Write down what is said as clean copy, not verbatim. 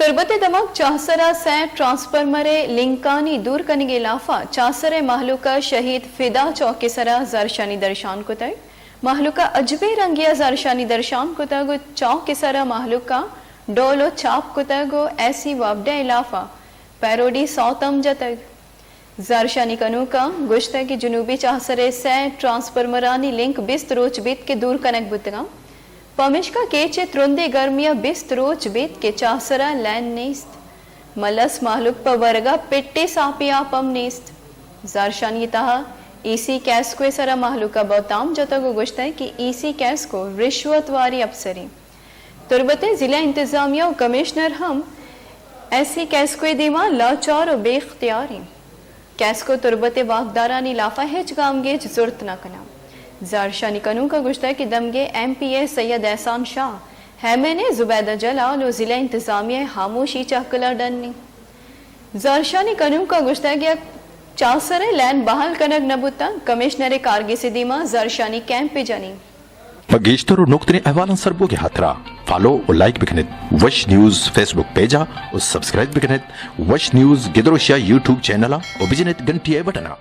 तुरबते दमक चाहसरा से ट्रांसफॉर्मरे लिंकानी दूर कनिगे लाफा चासरे महलूका शहीद फिदा चौकीसरा जरशानी दर्शान कुतय महलूका अजबे रंगिया जरशानी दर्शान कुतगो चौकीसरा महलूका डोलो चाप कुतगो ऐसी वबडे इलाफा पैरोडी सौतम जतग जरशानी कनूका गुश्ते की जुनूबी चाहसरे से ट्रांसफॉर्मरानी लिंक बिस्त रोच बीत के दूर कनक बुतगा पमिश्का केचे त्रुंदे गर्मिया बिस्त रोच बीत के चाहसरा लैन नेस्त मलस माहलुक पर वर्गा पिट्टे सापिया पम नेस्त जरशानी तहा ईसी कैस्को सरा माहलुका बहुताम जतगो गुश्ते की ईसी कैस्को रिश्वतवारी अफसरी तुरबते जिला इंतजामिया और कमिश्नर हम ऐसी कैस्को दीमा लाचार और बेख्तियारी कैस्को तुरबते वाकदारानी लाफा हेच गामगेज जुर्त न कना जारशानी कनू का गुश्ता की दमगे MPA सैयद एहसान शाह हैमेने जुबैदा जलाल और जिला इंतजामिया खामोशी चाकला डननी जारशानी कनू का गुश्ता किया चासरे लैन बहाल कनक नबुता कमिश्नर कारगी से दीमा जारशानी कैंप पे जानी Magistro nuqtani ahwalan sarbogi hatra follow और लाइक बिकनेत वश न्यूज़ फेसबुक पेजा और सब्सक्राइब बिकनेत वश न्यूज़ गिदरोशिया यूट्यूब चैनल और बिजनेत घंटिया बटना